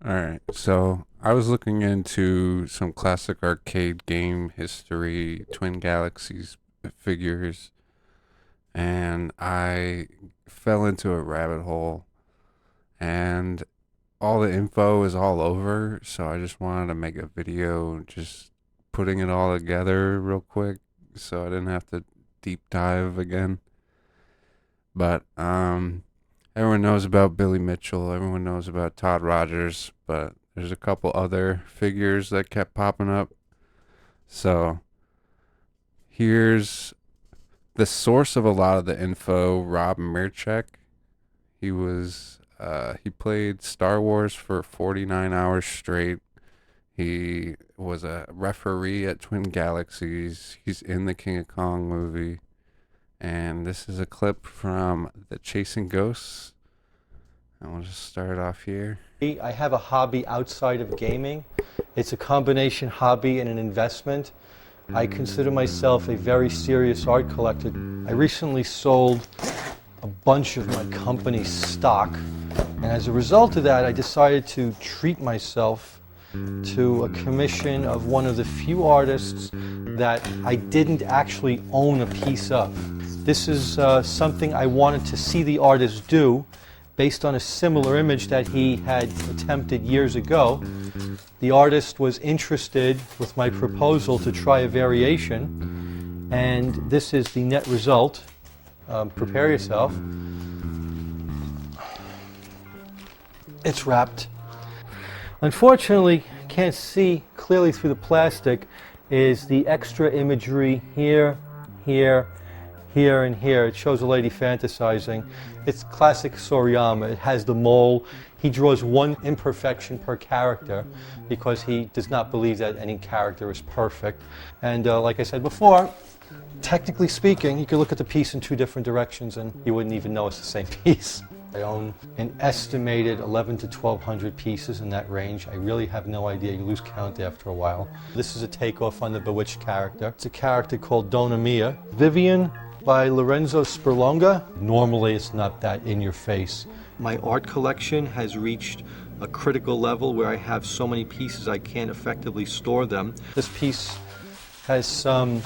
Alright, so I was looking into some classic arcade game history, Twin Galaxies figures, and I fell into a rabbit hole, and all the info is all over, so I just wanted to make a video just putting it all together real quick so I didn't have to deep dive again. But everyone knows about Billy Mitchell, everyone knows about Todd Rogers, but there's a couple other figures that kept popping up. So here's the source of a lot of the info, Rob Mirchek. He played Star Wars for 49 hours straight. He was a referee at Twin Galaxies. He's in the King of Kong movie. And this is a clip from the Chasing Ghosts. And we'll just start off here. I have a hobby outside of gaming. It's a combination hobby and an investment. I consider myself a very serious art collector. I recently sold a bunch of my company's stock, and as a result of that, I decided to treat myself to a commission of one of the few artists that I didn't actually own a piece of. This is something I wanted to see the artist do based on a similar image that he had attempted years ago. The artist was interested with my proposal to try a variation, and this is the net result. Prepare yourself. It's wrapped. Unfortunately, can't see clearly through the plastic is the extra imagery here, here, here, and here. It shows a lady fantasizing. It's classic Soriyama. It has the mole. He draws one imperfection per character because he does not believe that any character is perfect. And like I said before, technically speaking, you could look at the piece in two different directions and you wouldn't even know it's the same piece. I own an estimated 11 to 1,200 pieces in that range. I really have no idea. You lose count after a while. This is a takeoff on the Bewitched character. It's a character called Donna Mia. Vivian by Lorenzo Sperlonga. Normally it's not that in your face. My art collection has reached a critical level where I have so many pieces I can't effectively store them. This piece has some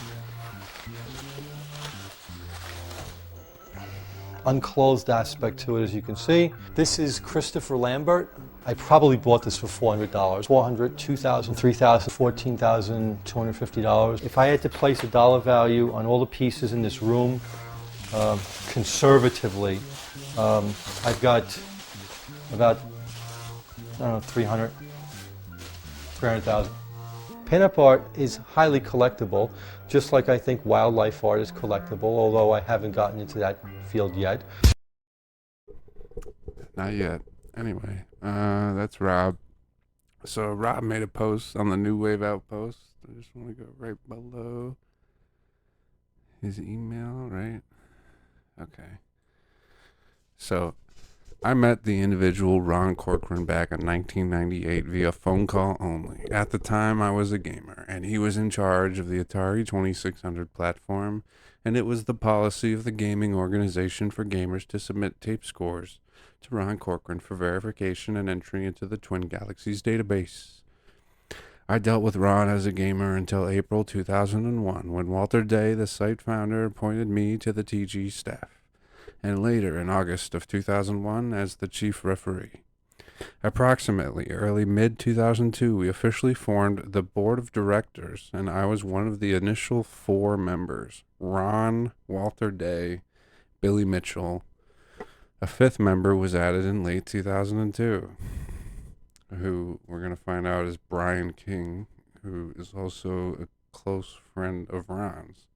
unclothed aspect to it, as you can see. This is Christopher Lambert. I probably bought this for $400. $400, $2,000, $3,000, $14,250. If I had to place a dollar value on all the pieces in this room, conservatively, I've got about, I don't know, 300,000. Pinup art is highly collectible, just like I think wildlife art is collectible, although I haven't gotten into that field yet. Not yet. Anyway, that's Rob. So Rob made a post on the New Wave Outpost. I just want to go right below his email, right? Okay. So I met the individual Ron Corcoran back in 1998 via phone call only. At the time, I was a gamer, and he was in charge of the Atari 2600 platform, and it was the policy of the gaming organization for gamers to submit tape scores to Ron Corcoran for verification and entry into the Twin Galaxies database. I dealt with Ron as a gamer until April 2001, when Walter Day, the site founder, appointed me to the TG staff, and later in August of 2001 as the chief referee. Approximately early mid-2002, we officially formed the board of directors, and I was one of the initial 4 members: Ron, Walter Day, Billy Mitchell. A 5th member was added in late 2002, who we're going to find out is Brian King, who is also a close friend of Ron's.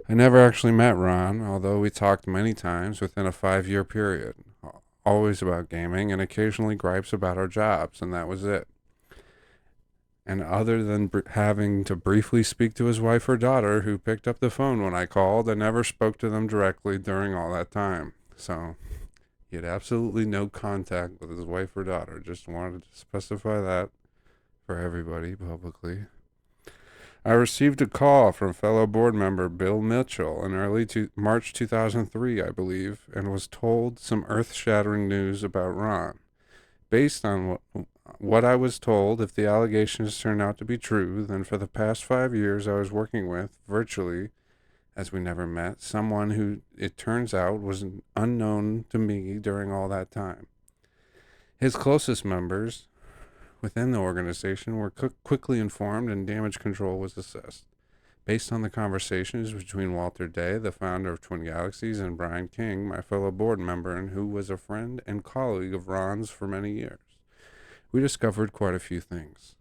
I never actually met Ron, although we talked many times within a 5-year period, always about gaming and occasionally gripes about our jobs, and that was it. And other than having to briefly speak to his wife or daughter, who picked up the phone when I called, I never spoke to them directly during all that time. So he had absolutely no contact with his wife or daughter. Just wanted to specify that for everybody publicly. I received a call from fellow board member Bill Mitchell in early March 2003, I believe, and was told some earth-shattering news about Ron. based on what I was told, if the allegations turn out to be true, then for the past 5 years I was working with, virtually, as we never met, someone who, it turns out, was unknown to me during all that time. His closest members within the organization were quickly informed and damage control was assessed. Based on the conversations between Walter Day, the founder of Twin Galaxies, and Brian King, my fellow board member and who was a friend and colleague of Ron's for many years, we discovered quite a few things.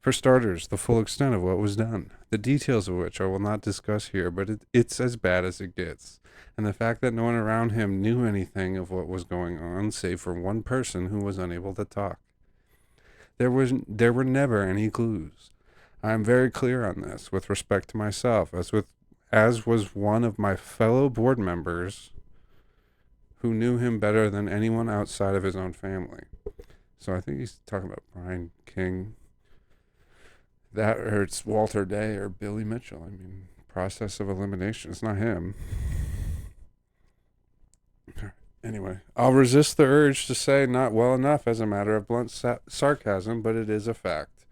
For starters, the full extent of what was done, the details of which I will not discuss here, but it's as bad as it gets. And the fact that no one around him knew anything of what was going on, save for one person who was unable to talk. There were never any clues. I am very clear on this with respect to myself, as was one of my fellow board members who knew him better than anyone outside of his own family. So I think he's talking about Brian King. That, or it's Walter Day or Billy Mitchell. I mean, process of elimination. It's not him. Anyway, I'll resist the urge to say not well enough as a matter of blunt sarcasm, but it is a fact.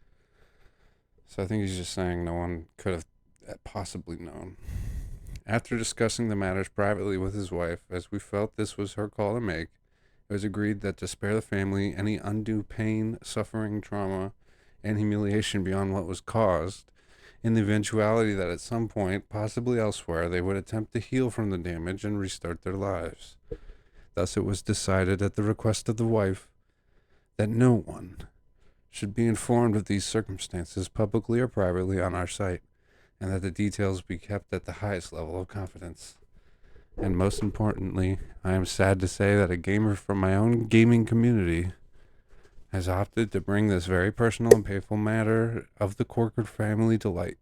So I think he's just saying no one could have possibly known. After discussing the matters privately with his wife, as we felt this was her call to make, it was agreed that to spare the family any undue pain, suffering, trauma, and humiliation beyond what was caused, in the eventuality that at some point, possibly elsewhere, they would attempt to heal from the damage and restart their lives. Thus it was decided at the request of the wife that no one should be informed of these circumstances publicly or privately on our site, and that the details be kept at the highest level of confidence. And most importantly, I am sad to say that a gamer from my own gaming community has opted to bring this very personal and painful matter of the Corcoran family to light,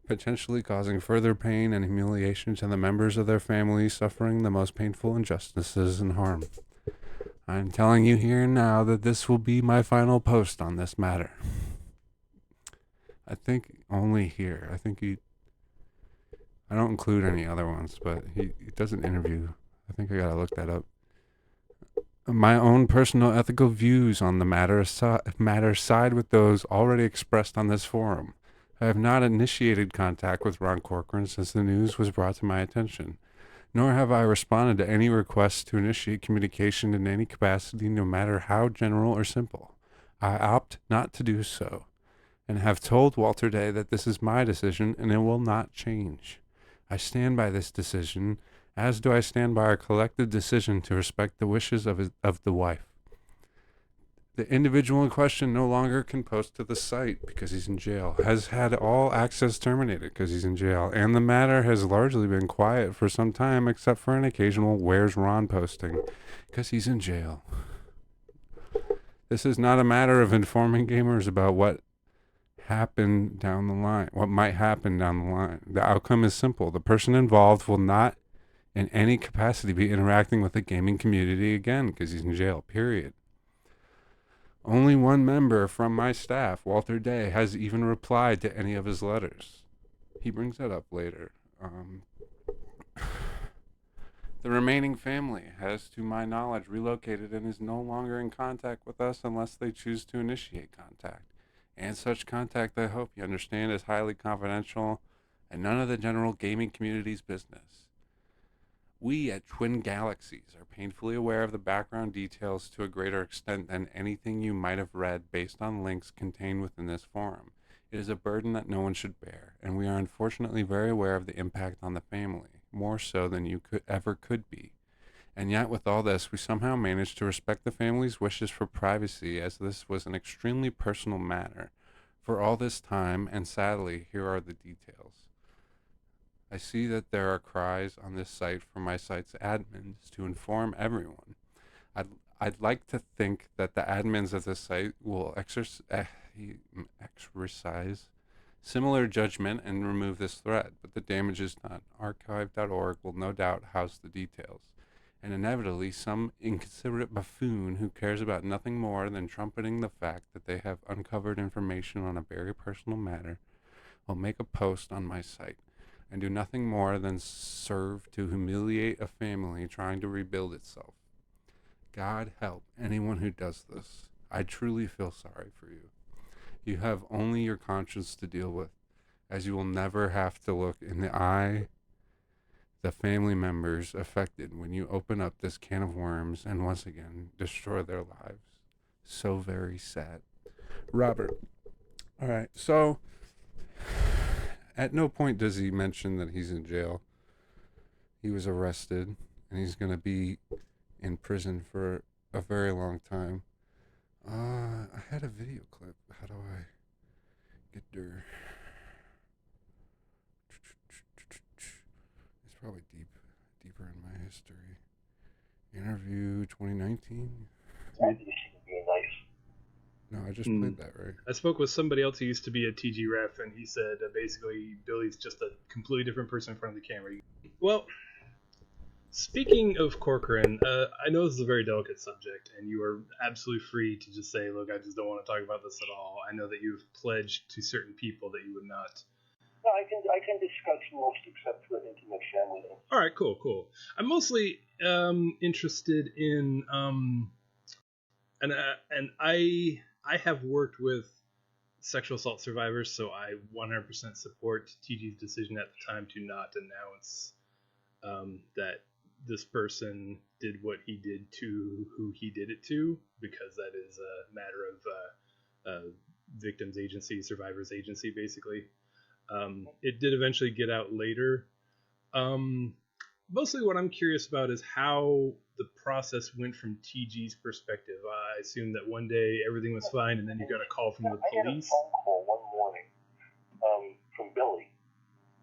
potentially causing further pain and humiliation to the members of their family suffering the most painful injustices and harm. I am telling you here and now that this will be my final post on this matter. I think only here. I don't include any other ones, but he does an interview. I think I gotta look that up. My own personal ethical views on the matter side with those already expressed on this forum. I have not initiated contact with Ron Corcoran since the news was brought to my attention, nor have I responded to any requests to initiate communication in any capacity, no matter how general or simple. I opt not to do so, and have told Walter Day that this is my decision and it will not change. I stand by this decision, as do I stand by our collective decision to respect the wishes of the wife. The individual in question no longer can post to the site because he's in jail, has had all access terminated because he's in jail, and the matter has largely been quiet for some time except for an occasional "Where's Ron" posting because he's in jail. This is not a matter of informing gamers about what happen down the line, what might happen down the line. The outcome is simple. The person involved will not in any capacity be interacting with the gaming community again because he's in jail, period. Only one member from my staff, Walter Day, has even replied to any of his letters. He brings that up later. The remaining family has, to my knowledge, relocated and is no longer in contact with us unless they choose to initiate contact. And such contact, I hope you understand, is highly confidential and none of the general gaming community's business. We at Twin Galaxies are painfully aware of the background details to a greater extent than anything you might have read based on links contained within this forum. It is a burden that no one should bear, and we are unfortunately very aware of the impact on the family, more so than you ever could be. And yet with all this, we somehow managed to respect the family's wishes for privacy, as this was an extremely personal matter for all this time, and sadly, here are the details. I see that there are cries on this site from my site's admins to inform everyone. I'd like to think that the admins of this site will exercise similar judgment and remove this thread, but the damage is done. Archive.org will no doubt house the details, and inevitably some inconsiderate buffoon who cares about nothing more than trumpeting the fact that they have uncovered information on a very personal matter will make a post on my site and do nothing more than serve to humiliate a family trying to rebuild itself. God help anyone who does this. I truly feel sorry for you. You have only your conscience to deal with, as you will never have to look in the eye the family members affected when you open up this can of worms and once again destroy their lives. So very sad. Robert. All right. So at no point does he mention that he's in jail. He was arrested and he's going to be in prison for a very long time. I had a video clip. How do I get there? It's probably deeper in my history. Interview 2019. No, I just played that, right? I spoke with somebody else who used to be a TG ref, and he said basically Billy's just a completely different person in front of the camera. Well, speaking of Corcoran, I know this is a very delicate subject, and you are absolutely free to just say, look, I just don't want to talk about this at all. I know that you've pledged to certain people that you would not. No, I can discuss most except for intimate family. All right, cool. I'm mostly interested in and I have worked with sexual assault survivors, so I 100% support TG's decision at the time to not announce that this person did what he did to who he did it to, because that is a matter of victims agency, survivors agency, basically. It did eventually get out later. Mostly what I'm curious about is how the process went from TG's perspective. I assume that one day everything was fine, and then you got a call from the police. I got a phone call one morning from Billy,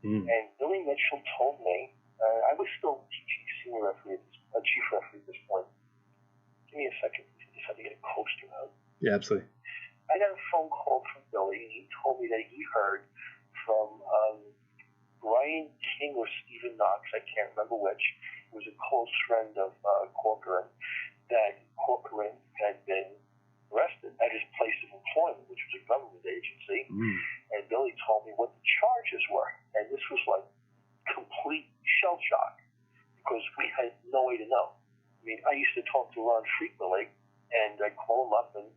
and Billy Mitchell told me, I was still TG senior referee, chief referee at this point. Give me a second. I just had to get a coaster out. Yeah, absolutely. I got a phone call from Billy, and he told me that he heard from Brian King or Stephen Knox, I can't remember which, was a close friend of Corcoran, that Corcoran had been arrested at his place of employment, which was a government agency, and Billy told me what the charges were, and this was like complete shell shock, because we had no way to know. I mean, I used to talk to Ron frequently, and I'd call him up, and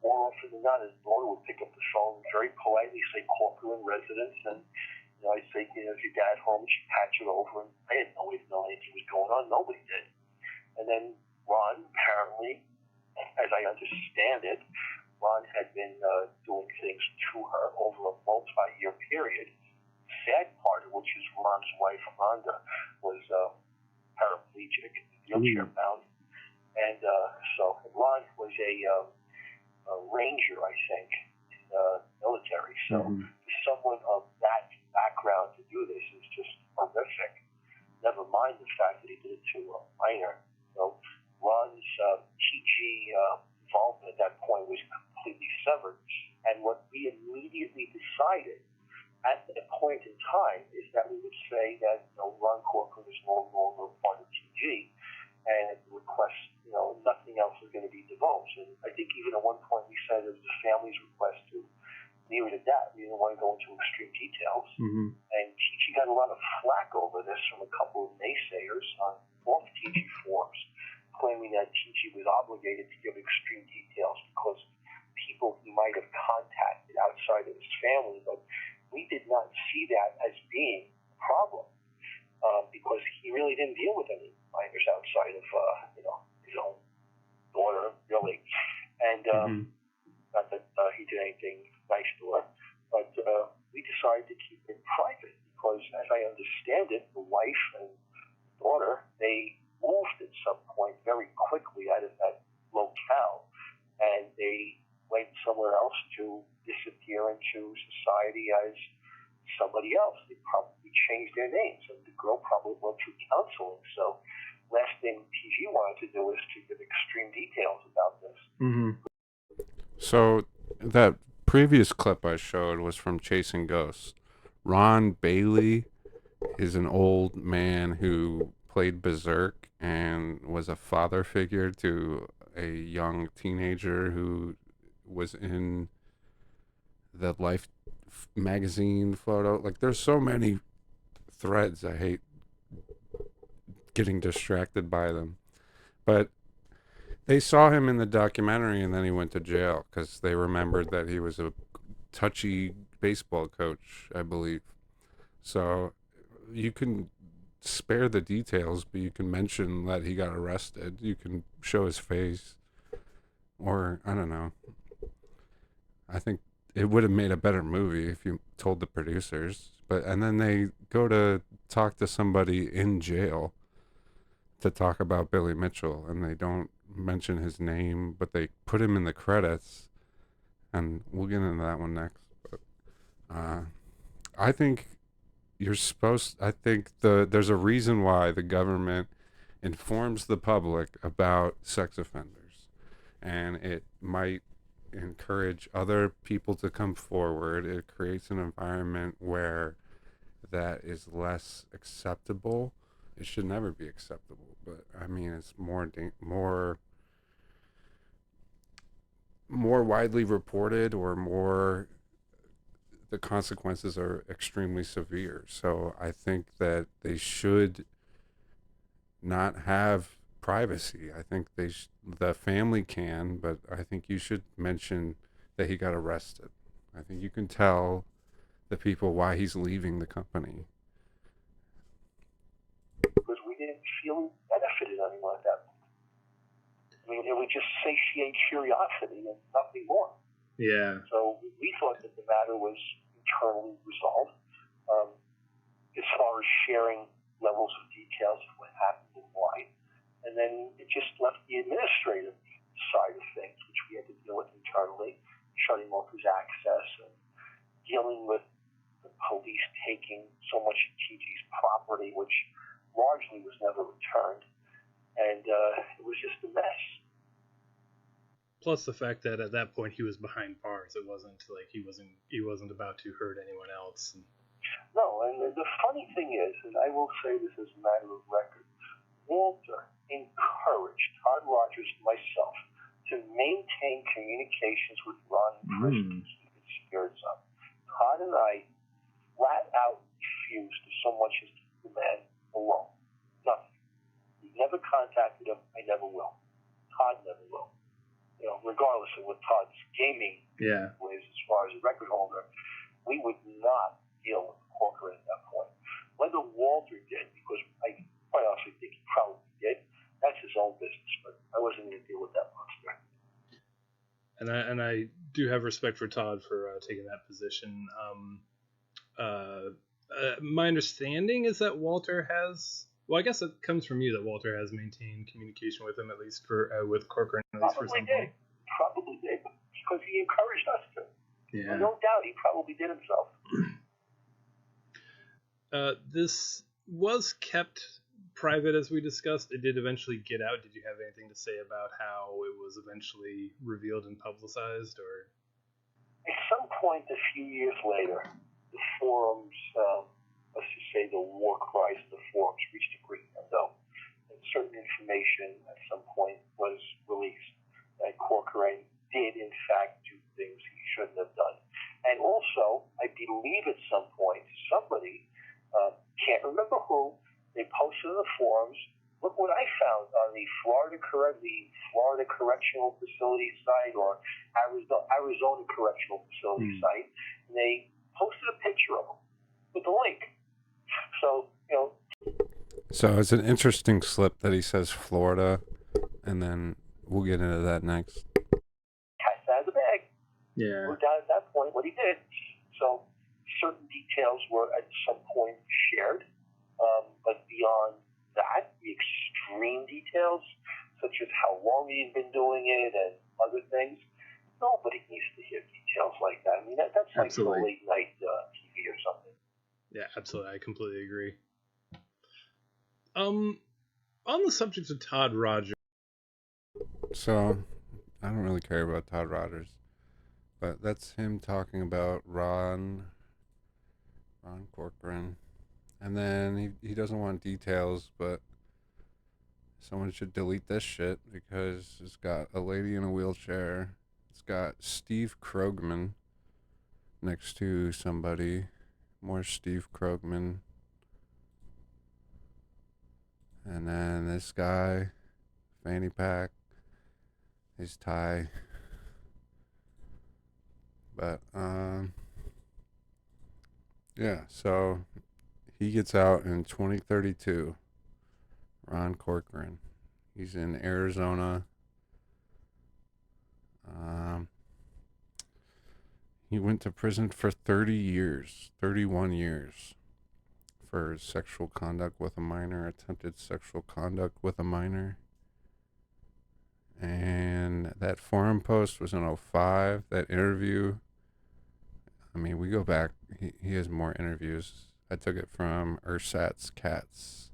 more often than not, his daughter would pick up the phone, very politely say Corcoran residence, and I'd say, is your dad home? She'd patch it over, and I had no way to know anything was going on. Nobody did. And then Ron, apparently, as I understand it, Ron had been doing things to her over a multi-year period. Sad part of which is Ron's wife, Rhonda, was paraplegic, wheelchair bound. And so Ron was a ranger, I think, in the military. So someone of that background to do this is just horrific. Never mind the fact that he did it to a minor. So Ron's TG involvement at that point was completely severed. And what we immediately decided at that point in time is that we would say that Ron Corcoran is no longer part of TG, and request, nothing else is going to be divulged. And I think even at one point we said it was the family's request to leave it at that. We didn't want to go into extreme details. And TG got a lot of flack over this from a couple of naysayers on both TG forums, claiming that TG was obligated to give extreme details because people he might have contacted outside of his family, but we did not see that as being a problem, because he really didn't deal with any minors outside of his own daughter, really. And not that he did anything nice to her, but we decided to keep it private because, as I understand it, the wife and daughter, they moved at some point very quickly out of that locale, and they went somewhere else to disappear into society as somebody else. They probably changed their names, and the girl probably went through counseling. So last thing TG wanted to do is to give extreme details about this. So that previous clip I showed was from Chasing Ghosts. Ron Bailey is an old man who played Berserk and was a father figure to a young teenager who was in the Life magazine photo. Like, there's so many threads. I hate getting distracted by them. But They saw him in the documentary, and then he went to jail because they remembered that he was a touchy baseball coach, I believe. So you can spare the details, but you can mention that he got arrested. You can show his face, or I don't know. I think it would have made a better movie if you told the producers. But and then they go to talk to somebody in jail to talk about Billy Mitchell, and they don't mention his name, but they put him in the credits, and we'll get into that one next. But I think I think there's a reason why the government informs the public about sex offenders, and it might encourage other people to come forward. It creates an environment where that is less acceptable. It should never be acceptable, but I mean, it's more widely reported, or more, the consequences are extremely severe. So I think that they should not have privacy. I think the family can, but I think you should mention that he got arrested. I think you can tell the people why he's leaving the company. Because we didn't feel we benefited anyone at that point. I mean, it would just satiate curiosity and nothing more. Yeah. So we thought that the matter was internally resolved. As far as sharing levels of details of what happened and why. And then it just left the administrative side of things, which we had to deal with internally, shutting off his access and dealing with the police taking so much of TG's property, which largely was never returned. And it was just a mess. Plus the fact that at that point he was behind bars. It wasn't like he wasn't about to hurt anyone else. No, and the funny thing is, and I will say this as a matter of record, Walter encouraged Todd Rogers and myself to maintain communications with Ron in prison to keep his spirits up. Todd and I flat out refused to so much as keep the man alone. Nothing. We never contacted him. I never will. Todd never will. You know, regardless of what Todd's gaming was as far as a record holder, we would not deal with Corcoran at that point. Whether Walter did, because I quite honestly think he probably did, that's his own business, but I wasn't going to deal with that monster. And I do have respect for Todd for taking that position. My understanding is that Walter has, well, I guess it comes from you that Walter has maintained communication with him, at least for with Corcoran, at least for some point. Probably did, because he encouraged us to. Yeah. No doubt he probably did himself. This was kept private, as we discussed. It did eventually get out. Did you have anything to say about how it was eventually revealed and publicized, or? At some point a few years later, the forums, let's just say the war cries of the forums reached a crescendo, and certain information at some point was released that Corcoran did in fact do things he shouldn't have done. And also, I believe at some point, somebody, can't remember who, they posted in the forums, look what I found on the Florida Correctional Facility site, or Arizona Correctional Facility site, and they posted a picture of him with the link. So, you know. So it's an interesting slip that he says Florida, and then we'll get into that next. Cat's out of the bag. Yeah. Worked out at that point what he did. So certain details were at some point shared, but beyond that, the extreme details, such as how long he'd been doing it and other things, nobody needs to hear details like that. I mean, that's like the late night TV or something. Yeah, absolutely. I completely agree. On the subject of Todd Rogers. So, I don't really care about Todd Rogers, but that's him talking about Ron Corcoran. And then he doesn't want details, but someone should delete this shit because it's got a lady in a wheelchair. It's got Steve Krogman next to somebody. More Steve Krogman. And then this guy, fanny pack. his tie. But yeah, so he gets out in 2032. Ron Corcoran. He's in Arizona. Um, he went to prison for 30 years, 31 years, for sexual conduct with a minor, attempted sexual conduct with a minor. And that forum post was in '05. That interview, I mean, we go back, he has more interviews. I took it from Ersatz Cats,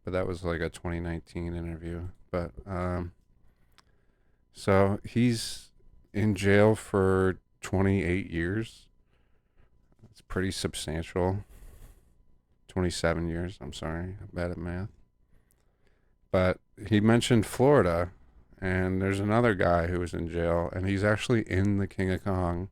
but that was like a 2019 interview. But, so he's in jail for 28 years. It's pretty substantial. 27 years, I'm sorry, I'm bad at math. But he mentioned Florida, and there's another guy who was in jail, and he's actually in the King of Kong.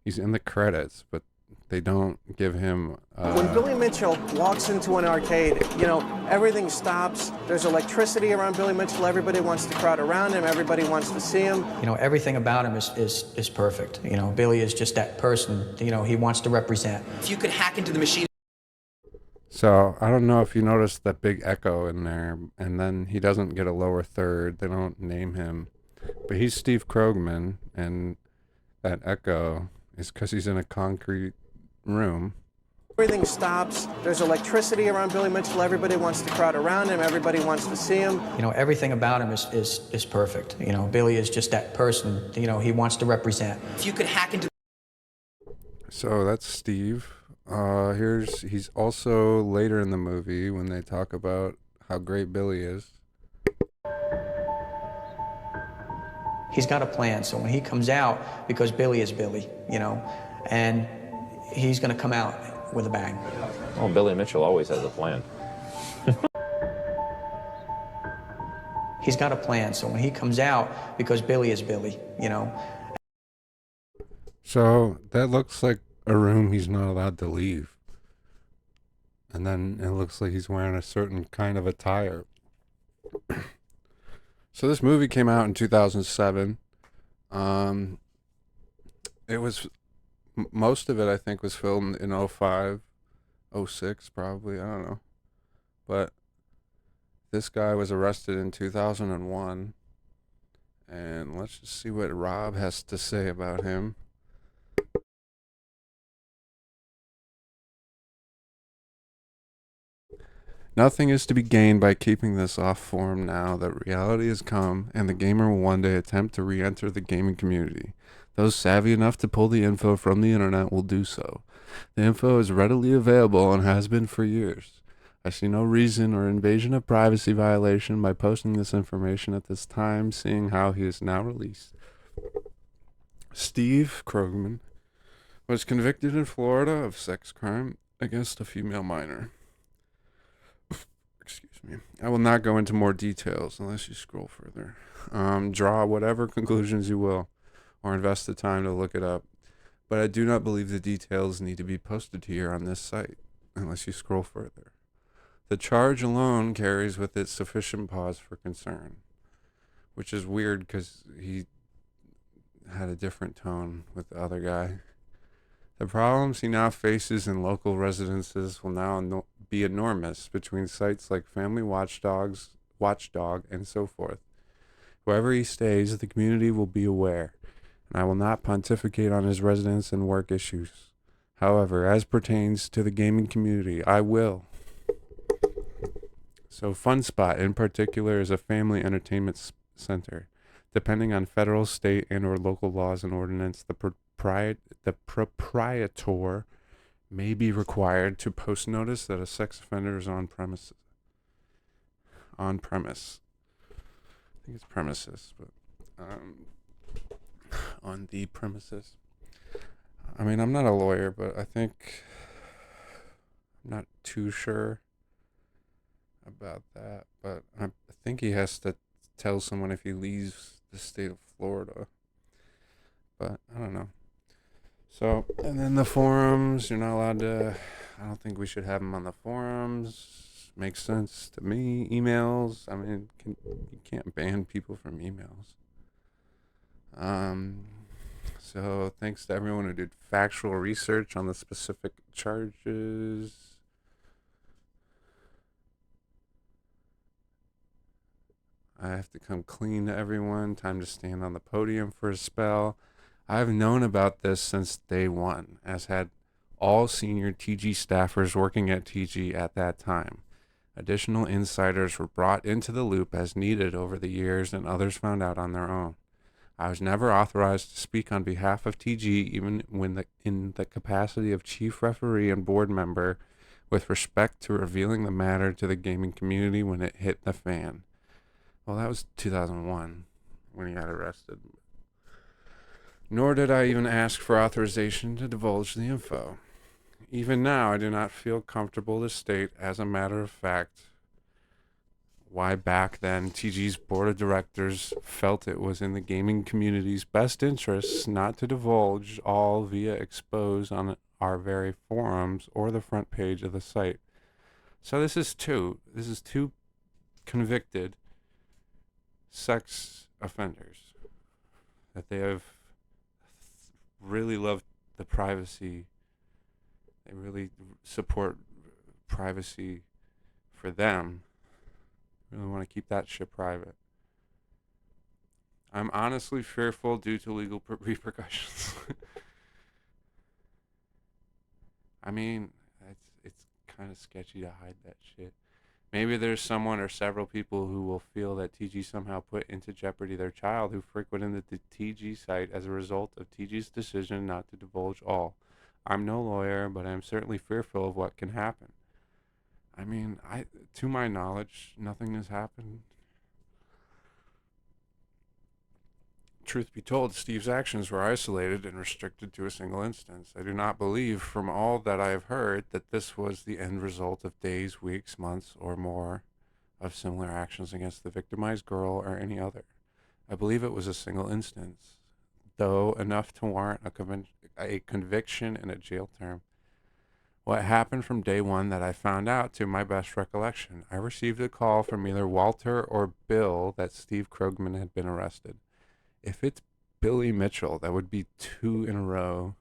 He's in the credits, but they don't give him. When Billy Mitchell walks into an arcade, you know, everything stops. There's electricity around Billy Mitchell. Everybody wants to crowd around him. Everybody wants to see him. You know, everything about him is perfect. You know, Billy is just that person, you know, he wants to represent. If you could hack into the machine. So I don't know if you noticed that big echo in there, and then he doesn't get a lower third. They don't name him, but he's Steve Krogman, and that echo is because he's in a concrete room. Everything stops. There's electricity around Billy Mitchell. Everybody wants to crowd around him. Everybody wants to see him. You know, everything about him is perfect. You know, Billy is just that person, you know, he wants to represent. If you could hack into. So that's Steve. He's also later in the movie when they talk about how great Billy is. He's got a plan, so when he comes out, because Billy is Billy, you know, and he's gonna come out with a bang. Well, Billy Mitchell always has a plan. He's got a plan, so when he comes out, because Billy is Billy, you know. So that looks like a room he's not allowed to leave. And then it looks like he's wearing a certain kind of attire. So this movie came out in 2007. It was, most of it I think was filmed in '05, '06 probably, I don't know. But this guy was arrested in 2001. And let's just see what Rob has to say about him. Nothing is to be gained by keeping this off forum now that reality has come and the gamer will one day attempt to re-enter the gaming community. Those savvy enough to pull the info from the internet will do so. The info is readily available and has been for years. I see no reason or invasion of privacy violation by posting this information at this time, seeing how he is now released. Steve Krogman was convicted in Florida of sex crime against a female minor. Excuse me. I will not go into more details unless you scroll further. Draw whatever conclusions you will, or invest the time to look it up. But I do not believe the details need to be posted here on this site unless you scroll further. The charge alone carries with it sufficient cause for concern, which is weird because he had a different tone with the other guy. The problems he now faces in local residences will now be enormous between sites like Family Watchdog, and so forth. Wherever he stays, the community will be aware, and I will not pontificate on his residence and work issues. However, as pertains to the gaming community, I will. So Fun Spot in particular is a family entertainment center. Depending on federal, state, and or local laws and ordinance, the proprietor may be required to post notice that a sex offender is on premise. I think it's premises, but on the premises. I mean, I'm not a lawyer, but I'm not too sure about that, but I think he has to tell someone if he leaves the state of Florida, but I don't know. So, and then the forums, you're not allowed to, I don't think we should have them on the forums. Makes sense to me. Emails, I mean, you can't ban people from emails. So thanks to everyone who did factual research on the specific charges. I have to come clean to everyone. Time to stand on the podium for a spell. I've known about this since day one, as had all senior TG staffers working at TG at that time. Additional insiders were brought into the loop as needed over the years, and others found out on their own. I was never authorized to speak on behalf of TG, even when in the capacity of chief referee and board member, with respect to revealing the matter to the gaming community when it hit the fan. Well, that was 2001 when he got arrested. Nor did I even ask for authorization to divulge the info. Even now, I do not feel comfortable to state, as a matter of fact, why back then TG's board of directors felt it was in the gaming community's best interests not to divulge all via expose on our very forums or the front page of the site. So this is two convicted sex offenders that they have really loved the privacy. They really support privacy for them. Really want to keep that shit private. I'm honestly fearful due to legal repercussions. I mean, it's kind of sketchy to hide that shit. Maybe there's someone or several people who will feel that TG somehow put into jeopardy their child who frequented the TG site as a result of TG's decision not to divulge all. I'm no lawyer, but I'm certainly fearful of what can happen. I mean, to my knowledge, nothing has happened. Truth be told, Steve's actions were isolated and restricted to a single instance. I do not believe, from all that I have heard, that this was the end result of days, weeks, months, or more of similar actions against the victimized girl or any other. I believe it was a single instance, though enough to warrant a conviction and a jail term. What happened from day one that I found out, to my best recollection, I received a call from either Walter or Bill that Steve Krogman had been arrested. If it's Billy Mitchell, that would be 2 in a row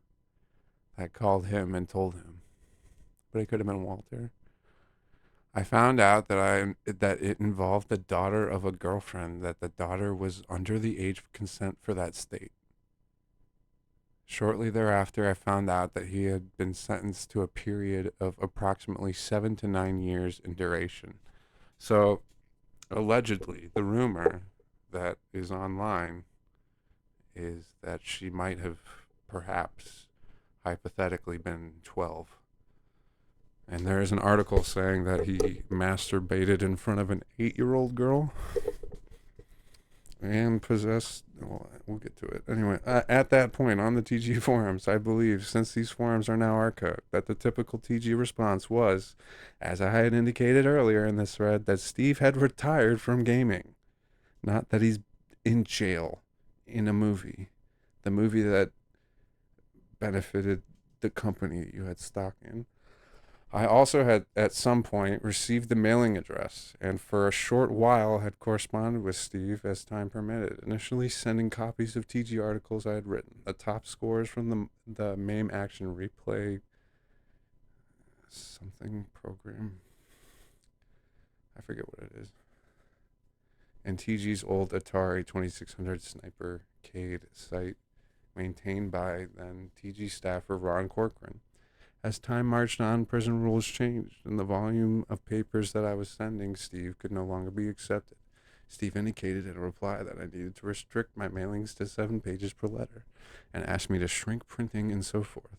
that called him and told him. But it could have been Walter. I found out that it involved the daughter of a girlfriend, that the daughter was under the age of consent for that state. Shortly thereafter, I found out that he had been sentenced to a period of approximately 7 to 9 years in duration. So, allegedly, the rumor that is online is that she might have perhaps hypothetically been 12. And there is an article saying that he masturbated in front of an 8-year-old girl and possessed, well, we'll get to it. Anyway, at that point on the TG forums, I believe, since these forums are now archived, that the typical TG response was, as I had indicated earlier in this thread, that Steve had retired from gaming. Not that he's in jail in a movie. The movie that benefited the company you had stock in. I also had, at some point, received the mailing address, and for a short while had corresponded with Steve as time permitted, initially sending copies of TG articles I had written, the top scores from the Mame Action Replay something program. I forget what it is. And TG's old Atari 2600 Sniper Cade site, maintained by then TG staffer Ron Corcoran. As time marched on, prison rules changed, and the volume of papers that I was sending Steve could no longer be accepted. Steve indicated in a reply that I needed to restrict my mailings to 7 pages per letter, and asked me to shrink printing and so forth.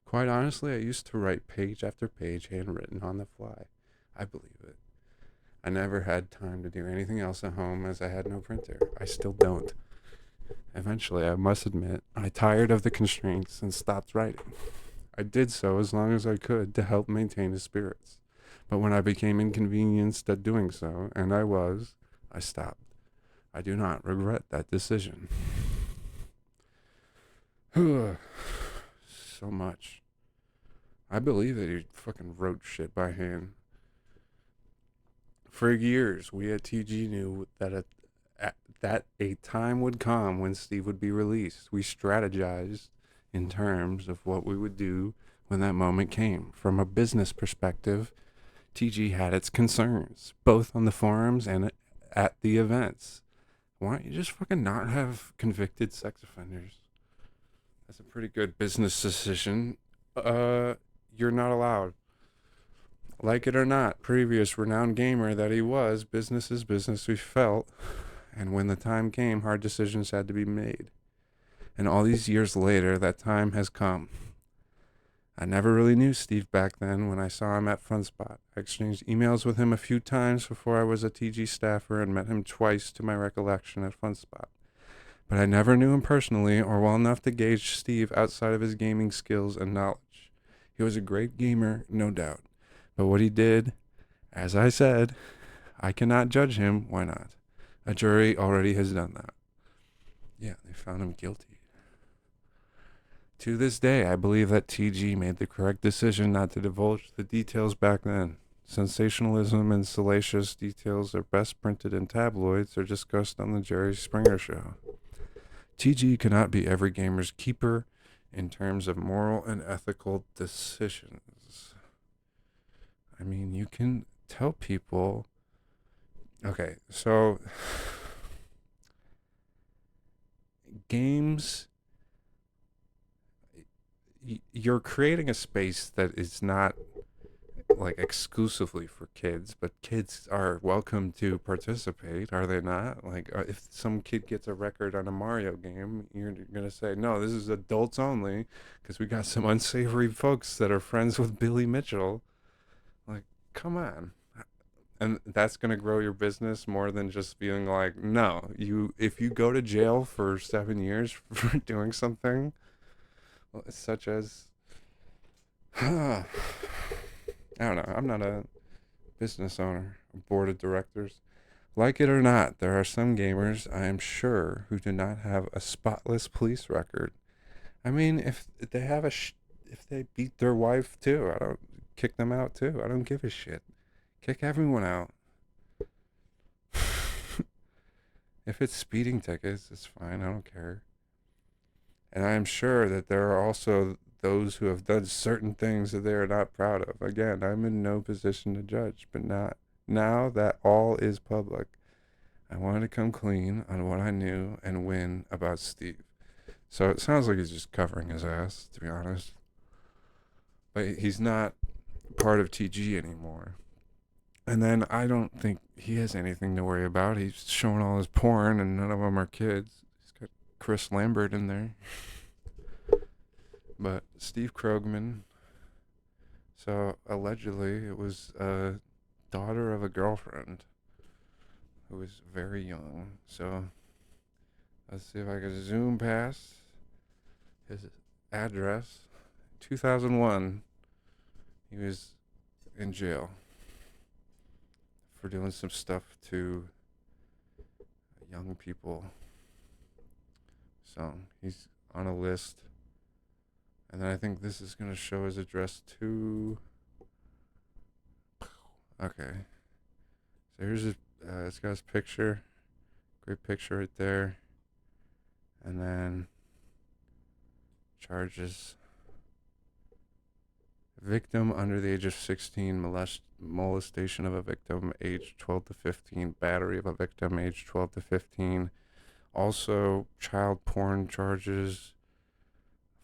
Quite honestly, I used to write page after page handwritten on the fly. I believe it. I never had time to do anything else at home as I had no printer. I still don't. Eventually, I must admit, I tired of the constraints and stopped writing. I did so as long as I could to help maintain his spirits. But when I became inconvenienced at doing so, and I stopped. I do not regret that decision. So much. I believe that he fucking wrote shit by hand. For years, we at TG knew that that a time would come when Steve would be released. We strategized in terms of what we would do when that moment came. From a business perspective, TG had its concerns, both on the forums and at the events. Why don't you just fucking not have convicted sex offenders? That's a pretty good business decision. You're not allowed. Like it or not, previous renowned gamer that he was, business is business, we felt. And when the time came, hard decisions had to be made. And all these years later, that time has come. I never really knew Steve back then when I saw him at FunSpot. I exchanged emails with him a few times before I was a TG staffer and met him twice to my recollection at FunSpot. But I never knew him personally or well enough to gauge Steve outside of his gaming skills and knowledge. He was a great gamer, no doubt. But what he did, as I said, I cannot judge him. Why not? A jury already has done that. Yeah, they found him guilty. To this day, I believe that TG made the correct decision not to divulge the details back then. Sensationalism and salacious details are best printed in tabloids or discussed on the Jerry Springer Show. TG cannot be every gamer's keeper in terms of moral and ethical decisions. I mean, you can tell people... Okay, so... games... You're creating a space that is not like exclusively for kids, but kids are welcome to participate, are they not? Like if some kid gets a record on a Mario game, you're gonna say, no, this is adults only, because we got some unsavory folks that are friends with Billy Mitchell. Like, come on. And that's gonna grow your business more than just being like, no, if you go to jail for 7 years for doing something such as I don't know, I'm not a business owner, a board of directors. Like it or not, there are some gamers, I am sure, who do not have a spotless police record. I mean, if they have if they beat their wife too, I don't kick them out too. I don't give a shit. Kick everyone out. If it's speeding tickets, it's fine. I don't care. And I am sure that there are also those who have done certain things that they are not proud of. Again, I'm in no position to judge, but not now that all is public. I wanted to come clean on what I knew and win about Steve. So it sounds like he's just covering his ass, to be honest. But he's not part of TG anymore. And then I don't think he has anything to worry about. He's showing all his porn and none of them are kids. Chris Lambert in there. But Steve Krogman, so allegedly it was a daughter of a girlfriend who was very young. So let's see if I can zoom past his address. 2001, he was in jail for doing some stuff to young people. So he's on a list. And then I think this is going to show his address too. Okay. So here's his, it's got his picture. Great picture right there. And then charges. Victim under the age of 16, molestation of a victim age 12 to 15, battery of a victim age 12 to 15. Also, child porn charges,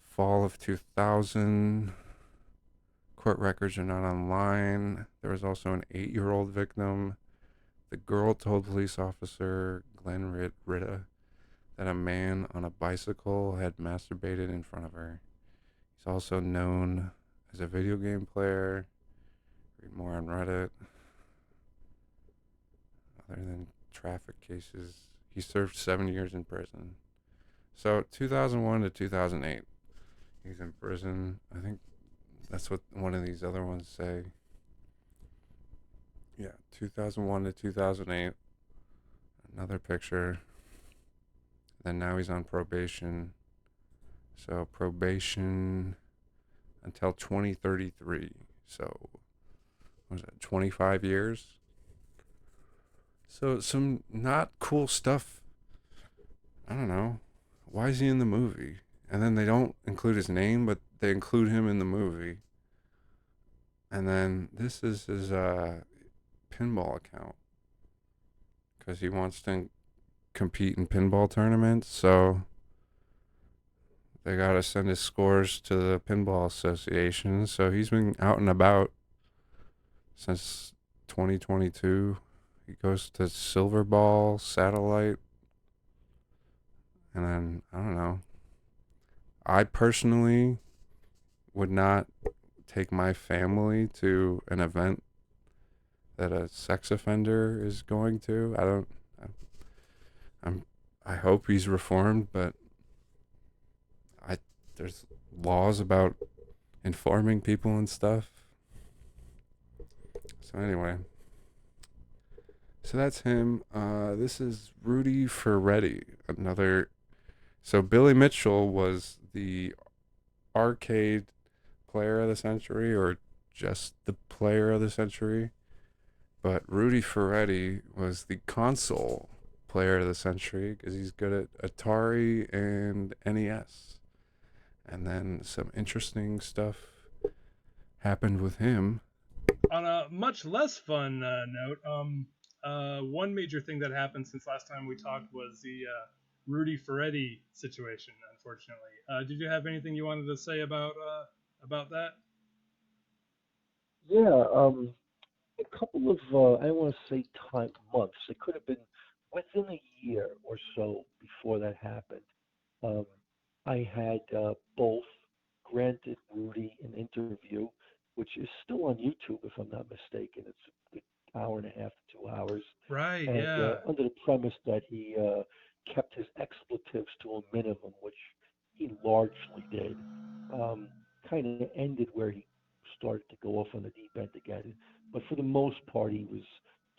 fall of 2000. Court records are not online. There was also an 8-year-old victim. The girl told police officer Glenn Ritta that a man on a bicycle had masturbated in front of her. He's also known as a video game player. Read more on Reddit. Other than traffic cases, he served 7 years in prison. So 2001 to 2008, he's in prison. I think that's what one of these other ones say. Yeah, 2001 to 2008. Another picture. Then now he's on probation. So probation until 2033. So, what was that, 25 years? So some not cool stuff. I don't know. Why is he in the movie? And then they don't include his name, but they include him in the movie. And then this is his pinball account because he wants to compete in pinball tournaments. So they gotta send his scores to the pinball association. So he's been out and about since 2022. He goes to Silver Ball Satellite, and then I don't know. I personally would not take my family to an event that a sex offender is going to. I don't. I'm. I hope he's reformed, but I there's laws about informing people and stuff. So anyway, so that's him. This is Rudy Ferretti, another. So Billy Mitchell was the arcade player of the century, or just the player of the century. But Rudy Ferretti was the console player of the century because he's good at Atari and NES. And then some interesting stuff happened with him. On a much less fun note, one major thing that happened since last time we talked was the Rudy Ferretti situation. Unfortunately, did you have anything you wanted to say about that? Yeah, a couple of, I don't want to say months. It could have been within a year or so before that happened. Um, I had both granted Rudy an interview, which is still on YouTube, if I'm not mistaken. It's an hour and a half to 2 hours, Right. and Yeah. under the premise that he kept his expletives to a minimum, which he largely did. Um, kind of ended where he started to go off on the deep end again, but for the most part, he was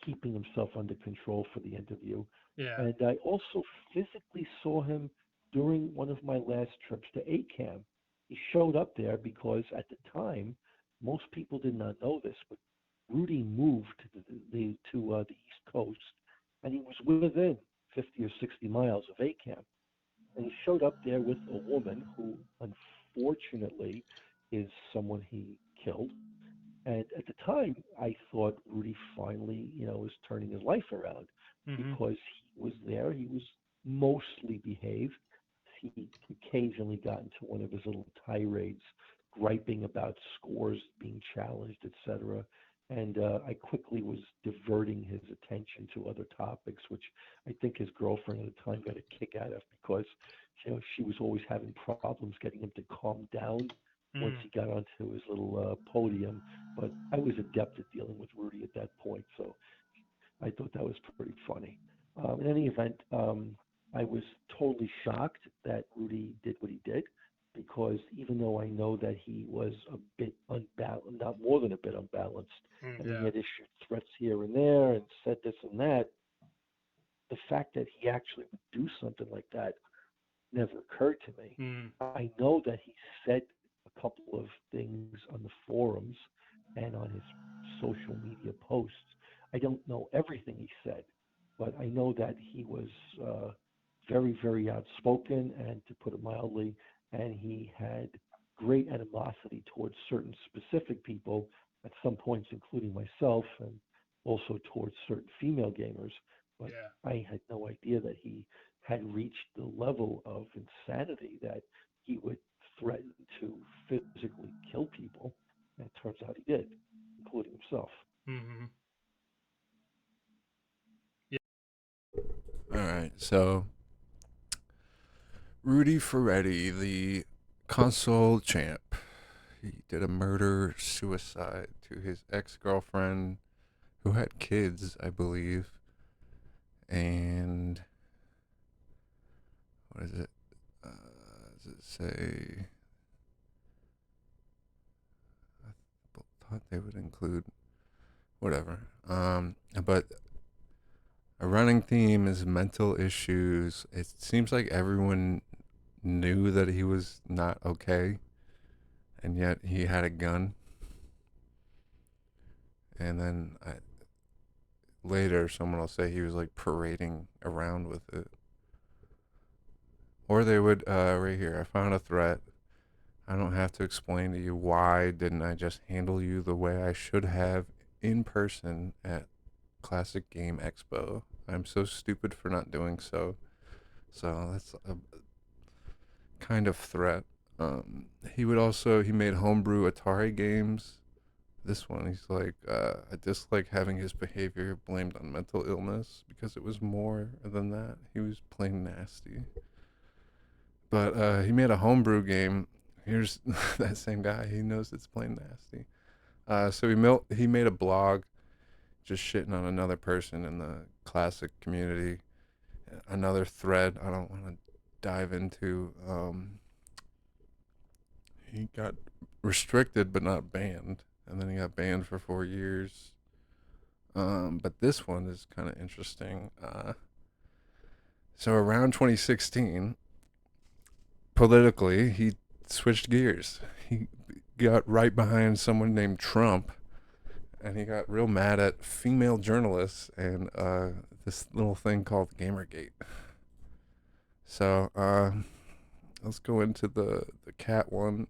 keeping himself under control for the interview. Yeah. And I also physically saw him during one of my last trips to ACAM. He showed up there because at the time, most people did not know this, but Rudy moved to the East Coast, and he was within 50 or 60 miles of ACAM. And he showed up there with a woman who, unfortunately, is someone he killed. And at the time, I thought Rudy finally, was turning his life around Mm-hmm. because he was there. He was mostly behaved. He occasionally got into one of his little tirades, griping about scores being challenged, etc. And I quickly was diverting his attention to other topics, which I think his girlfriend at the time got a kick out of because she was always having problems getting him to calm down once Mm. he got onto his little podium. But I was adept at dealing with Rudy at that point, so I thought that was pretty funny. In any event, I was totally shocked that Rudy did what he did because even though I know that he was a bit unbalanced, not more than a bit unbalanced, and he Yeah. had issued threats here and there and said this and that, the fact that he actually would do something like that never occurred to me. Mm. I know that he said a couple of things on the forums and on his social media posts. I don't know everything he said, but I know that he was very, very outspoken, and to put it mildly, and he had great animosity towards certain specific people at some points, including myself, and also towards certain female gamers. But Yeah. I had no idea that he had reached the level of insanity that he would threaten to physically kill people. And it turns out he did, including himself. Mm-hmm. All right, so Rudy Ferretti, the console champ, he did a murder suicide to his ex girlfriend who had kids, I believe. And what is it? Does it say? I thought they would include whatever. But a running theme is mental issues. It seems like everyone knew that he was not okay, and yet he had a gun. And then later someone will say he was like parading around with it. Or they would, right here, I found a threat. I don't have to explain to you why didn't I just handle you the way I should have in person at Classic Game Expo. I'm so stupid for not doing so. So that's a kind of threat. He made homebrew Atari games. This one, he's like, I dislike having his behavior blamed on mental illness because it was more than that. He was plain nasty. But he made a homebrew game. Here's that same guy. He knows it's plain nasty. So he made a blog just shitting on another person in the classic community. Another thread I don't want to dive into. He got restricted but not banned, and then he got banned for 4 years. But this one is kind of interesting. So around 2016, politically, he switched gears. He got right behind someone named Trump, and he got real mad at female journalists and this little thing called Gamergate. So let's go into the cat one.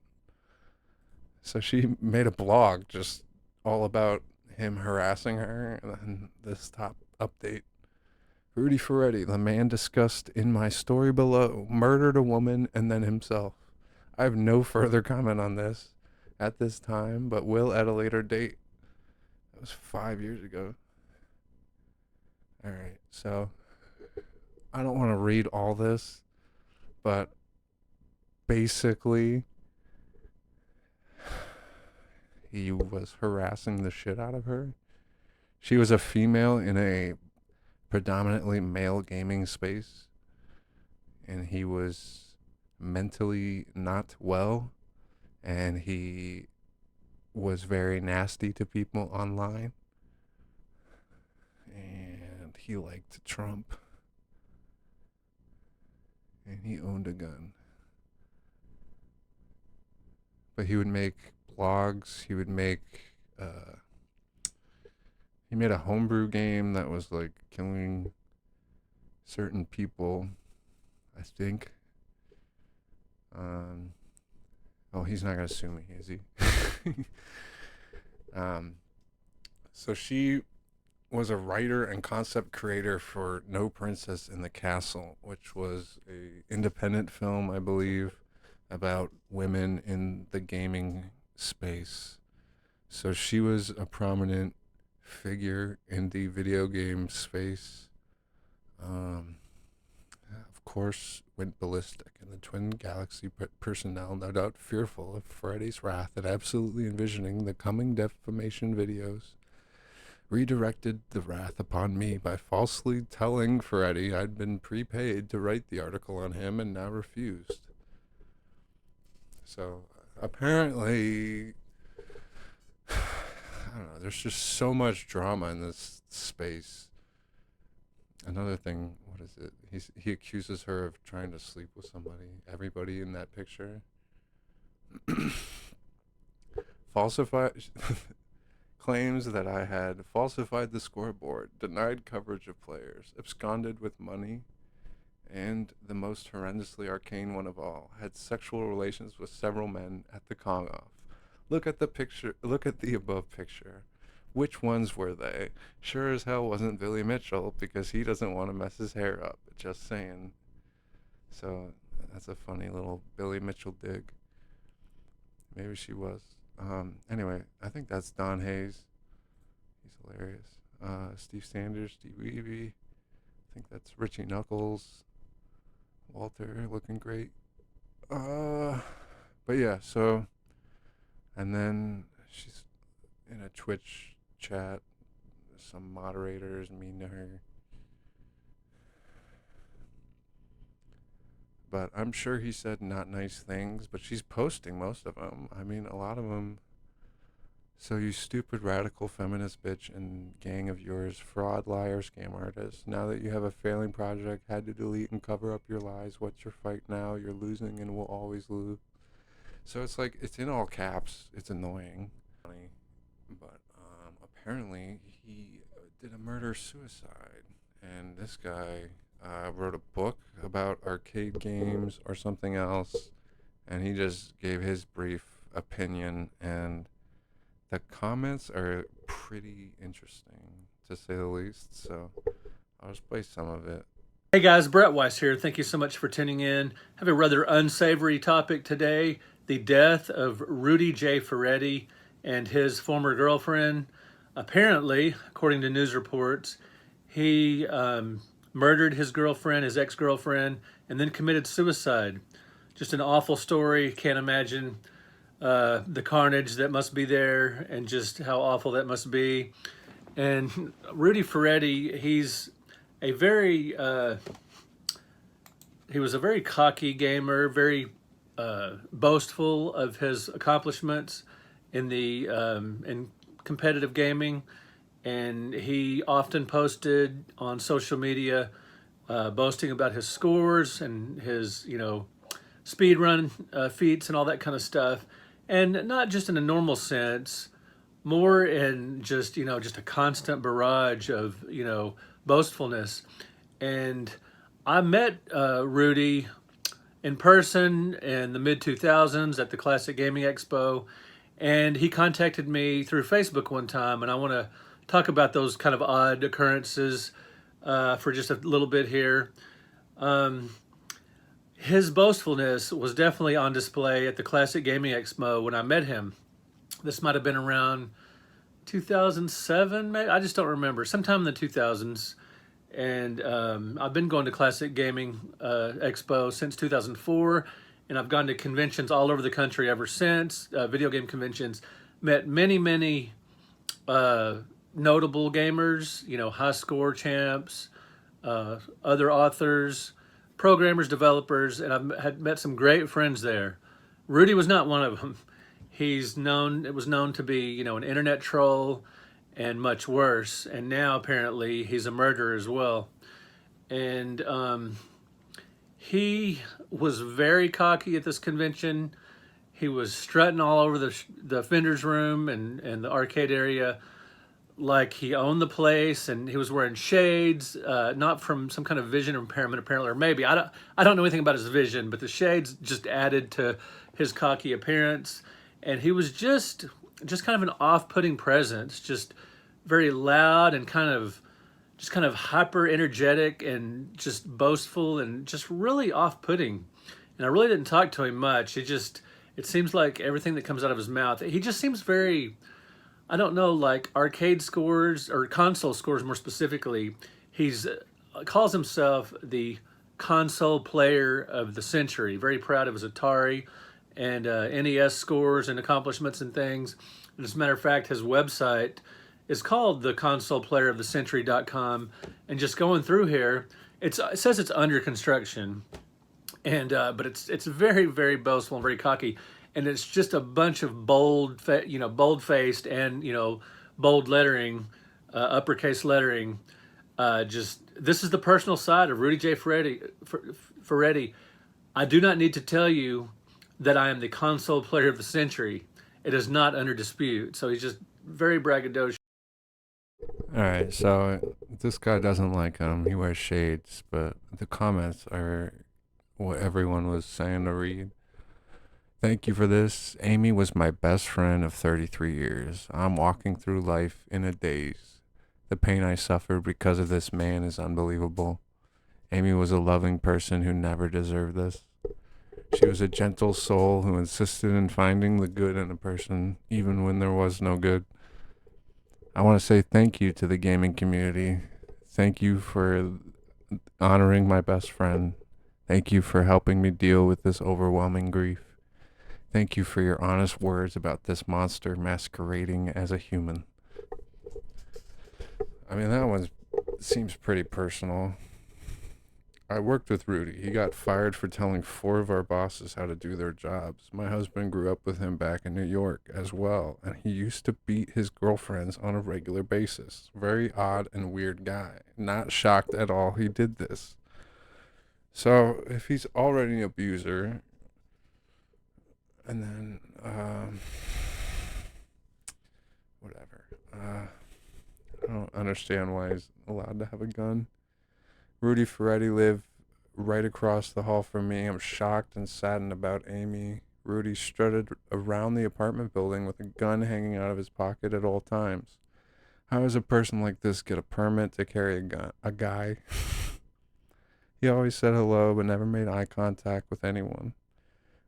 So she made a blog just all about him harassing her, and then this top update. Rudy Ferretti, the man discussed in my story below, murdered a woman and then himself. I have no further comment on this at this time, but will at a later date. That was 5 years ago. All right, so I don't want to read all this, but basically he was harassing the shit out of her. She was a female in a predominantly male gaming space, and he was mentally not well, and he was very nasty to people online, and he liked Trump, and he owned a gun. But he would make blogs, he made a homebrew game that was like killing certain people, I think. Oh, he's not gonna sue me, is he? So she was a writer and concept creator for No Princess in the Castle, which was a independent film, I believe, about women in the gaming space. So she was a prominent figure in the video game space. Of course, went ballistic, and the twin Galaxy personnel, no doubt fearful of Freddy's wrath and absolutely envisioning the coming defamation videos, redirected the wrath upon me by falsely telling Freddy I'd been prepaid to write the article on him and now refused. So apparently, I don't know, there's just so much drama in this space. Another thing, what is it? He accuses her of trying to sleep with somebody. Everybody in that picture. Claims that I had falsified the scoreboard, denied coverage of players, absconded with money, and the most horrendously arcane one of all, had sexual relations with several men at the Kong-off. Look at the picture. Look at the above picture. Which ones were they? Sure as hell wasn't Billy Mitchell, because he doesn't want to mess his hair up. Just saying. So that's a funny little Billy Mitchell dig. Maybe she was. Anyway, I think that's Don Hayes. He's hilarious. Steve Sanders, Steve Weavy. I think that's Richie Knuckles. Walter, looking great. But yeah, so, and then she's in a Twitch chat. Some moderators mean to her. But I'm sure he said not nice things, but she's posting most of them. I mean, a lot of them. So you stupid radical feminist bitch and gang of yours, fraud, liar, scam artist. Now that you have a failing project, had to delete and cover up your lies. What's your fight now? You're losing and will always lose. So it's like, it's in all caps. It's annoying. But apparently he did a murder-suicide. And this guy wrote a book about arcade games or something else. And he just gave his brief opinion. And the comments are pretty interesting, to say the least. So I'll just play some of it. Hey guys, Brett Weiss here. Thank you so much for tuning in. Have a rather unsavory topic today: the death of Rudy J. Ferretti and his former girlfriend. Apparently, according to news reports, he murdered his girlfriend, his ex-girlfriend, and then committed suicide. Just an awful story. Can't imagine the carnage that must be there and just how awful that must be. And Rudy Ferretti, he was a very cocky gamer, very boastful of his accomplishments in competitive gaming, and he often posted on social media boasting about his scores and his speed run feats and all that kind of stuff, and not just in a normal sense, more in just just a constant barrage of boastfulness. And I met Rudy in person in the mid 2000s at the Classic Gaming Expo, and he contacted me through Facebook one time, and I want to talk about those kind of odd occurrences for just a little bit here. His boastfulness was definitely on display at the Classic Gaming Expo when I met him. This might have been around 2007, maybe, I just don't remember, sometime in the 2000s. And I've been going to Classic Gaming Expo since 2004, and I've gone to conventions all over the country ever since, video game conventions. Met many notable gamers, high score champs, other authors, programmers, developers, and I've had met some great friends there. Rudy was not one of them. It was known to be, an internet troll and much worse. And now apparently he's a murderer as well. And he was very cocky at this convention. He was strutting all over the vendor's room and the arcade area like he owned the place, and he was wearing shades, not from some kind of vision impairment apparently, or maybe, I don't know anything about his vision, but the shades just added to his cocky appearance. And he was just kind of an off-putting presence, just very loud and kind of hyper energetic and just boastful and just really off-putting. And I really didn't talk to him much. It seems like everything that comes out of his mouth, he just seems very, I don't know, like arcade scores or console scores more specifically. He's calls himself the console player of the century. Very proud of his Atari and NES scores and accomplishments and things. And as a matter of fact, his website is called the consoleplayerofthecentury.com. And just going through here, it says it's under construction, and but it's very, very boastful and very cocky, and it's just a bunch of bold-faced and bold lettering, uppercase lettering. This is the personal side of Rudy J. Ferretti. I do not need to tell you that I am the console player of the century. It is not under dispute. So he's just very braggadocious. Alright, so this guy doesn't like him. He wears shades, but the comments are what everyone was saying to read. Thank you for this. Amy was my best friend of 33 years. I'm walking through life in a daze. The pain I suffered because of this man is unbelievable. Amy was a loving person who never deserved this. She was a gentle soul who insisted in finding the good in a person, even when there was no good. I want to say thank you to the gaming community. Thank you for honoring my best friend. Thank you for helping me deal with this overwhelming grief. Thank you for your honest words about this monster masquerading as a human. I mean, that one seems pretty personal. I worked with Rudy. He got fired for telling 4 of our bosses how to do their jobs. My husband grew up with him back in New York as well, and he used to beat his girlfriends on a regular basis. Very odd and weird guy. Not shocked at all he did this. So, if he's already an abuser, and then, whatever. don't understand why he's allowed to have a gun. Rudy Ferretti lived right across the hall from me. I'm shocked and saddened about Amy. Rudy strutted around the apartment building with a gun hanging out of his pocket at all times. How does a person like this get a permit to carry a gun? A guy? He always said hello but never made eye contact with anyone.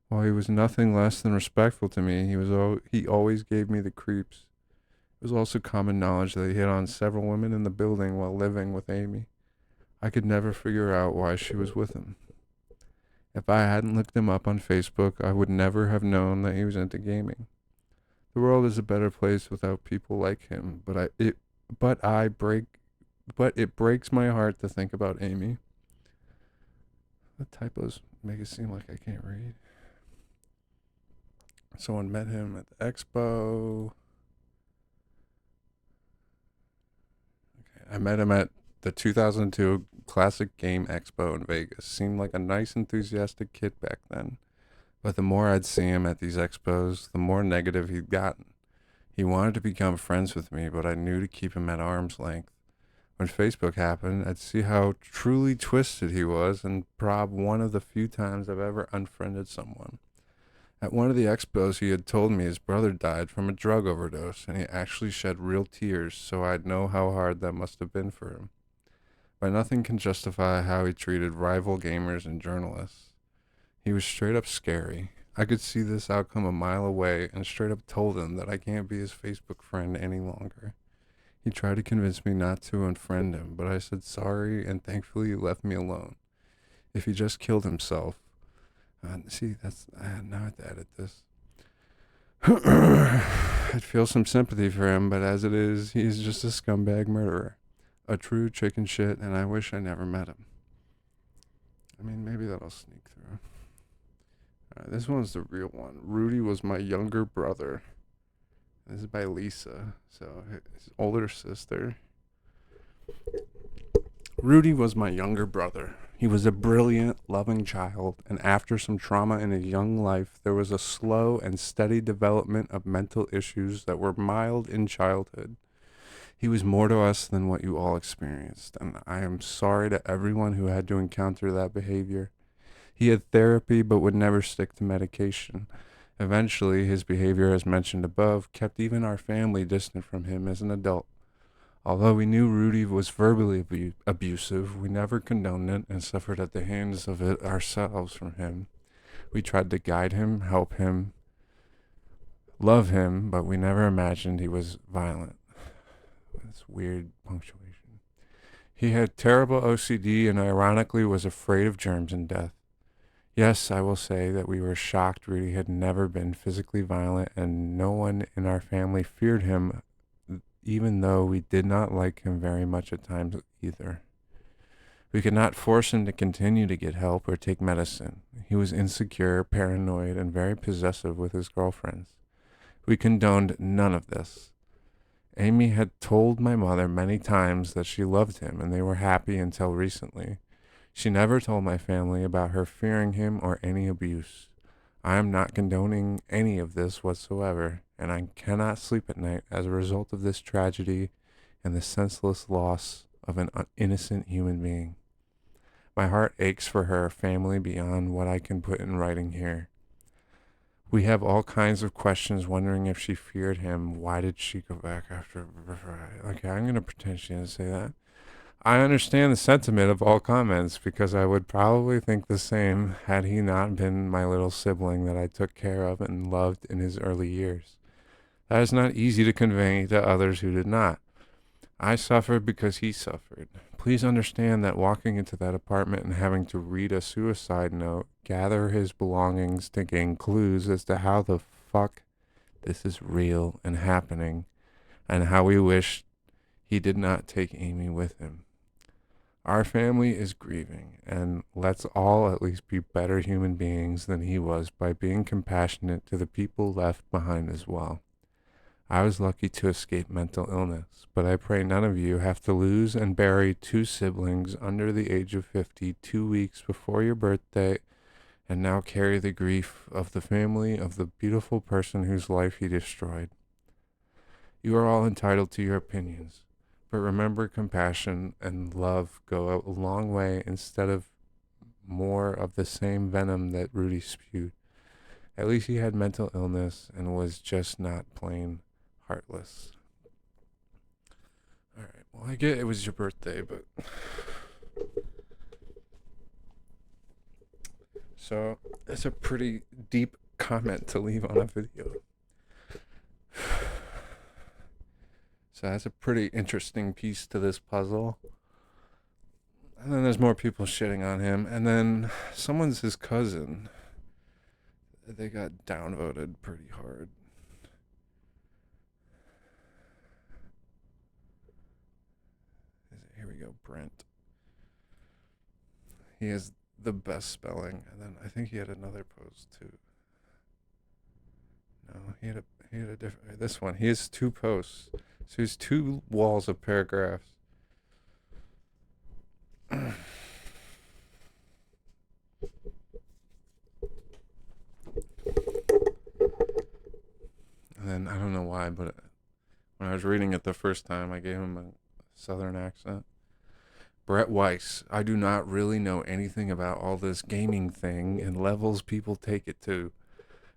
While he was nothing less than respectful to me, he always gave me the creeps. It was also common knowledge that he hit on several women in the building while living with Amy. I could never figure out why she was with him. If I hadn't looked him up on Facebook, I would never have known that he was into gaming. The world is a better place without people like him, but it breaks my heart to think about Amy. The typos make it seem like I can't read. Someone met him at the expo. Okay, I met him at the 2002 Classic Game Expo in Vegas. Seemed like a nice, enthusiastic kid back then. But the more I'd see him at these expos, the more negative he'd gotten. He wanted to become friends with me, but I knew to keep him at arm's length. When Facebook happened, I'd see how truly twisted he was and prob one of the few times I've ever unfriended someone. At one of the expos, he had told me his brother died from a drug overdose, and he actually shed real tears, so I'd know how hard that must have been for him. But nothing can justify how he treated rival gamers and journalists. He was straight up scary. I could see this outcome a mile away and straight up told him that I can't be his Facebook friend any longer. He tried to convince me not to unfriend him, but I said sorry and thankfully he left me alone. If he just killed himself, now I have to edit this. I'd feel some sympathy for him, but as it is, he's just a scumbag murderer. A true chicken shit, and I wish I never met him. I mean, maybe that'll sneak through. This one's the real one. Rudy was my younger brother. This is by Lisa, so his older sister. Rudy was my younger brother. He was a brilliant, loving child, and after some trauma in his young life, there was a slow and steady development of mental issues that were mild in childhood. He was more to us than what you all experienced, and I am sorry to everyone who had to encounter that behavior. He had therapy but would never stick to medication. Eventually, his behavior, as mentioned above, kept even our family distant from him as an adult. Although we knew Rudy was verbally abusive, we never condoned it and suffered at the hands of it ourselves from him. We tried to guide him, help him, love him, but we never imagined he was violent. That's weird punctuation. He had terrible OCD and ironically was afraid of germs and death. Yes, I will say that we were shocked Rudy had never been physically violent and no one in our family feared him, even though we did not like him very much at times either. We could not force him to continue to get help or take medicine. He was insecure, paranoid, and very possessive with his girlfriends. We condoned none of this. Amy had told my mother many times that she loved him and they were happy until recently. She never told my family about her fearing him or any abuse. I am not condoning any of this whatsoever, and I cannot sleep at night as a result of this tragedy and the senseless loss of an innocent human being. My heart aches for her family beyond what I can put in writing here. We have all kinds of questions wondering if she feared him. Why did she go back after? Okay, I'm going to pretend she didn't say that. I understand the sentiment of all comments because I would probably think the same had he not been my little sibling that I took care of and loved in his early years. That is not easy to convey to others who did not. I suffered because he suffered. Please understand that walking into that apartment and having to read a suicide note, gather his belongings to gain clues as to how the fuck this is real and happening, and how we wish he did not take Amy with him. Our family is grieving, and let's all at least be better human beings than he was by being compassionate to the people left behind as well. I was lucky to escape mental illness, but I pray none of you have to lose and bury two siblings under the age of 50 2 weeks before your birthday and now carry the grief of the family of the beautiful person whose life he destroyed. You are all entitled to your opinions. But remember, compassion and love go a long way instead of more of the same venom that Rudy spewed. At least he had mental illness and was just not plain heartless. Alright, well, I get it was your birthday, but. So, it's a pretty deep comment to leave on a video. So, that's a pretty interesting piece to this puzzle. And then there's more people shitting on him. And then someone's his cousin. They got downvoted pretty hard. Here we go, Brent. He has the best spelling, and then I think he had another post too. No, he had a different. This one, he has 2 posts, so he has 2 walls of paragraphs. And then I don't know why, but when I was reading it the first time, I gave him a southern accent. Brett Weiss, I do not really know anything about all this gaming thing and levels people take it to.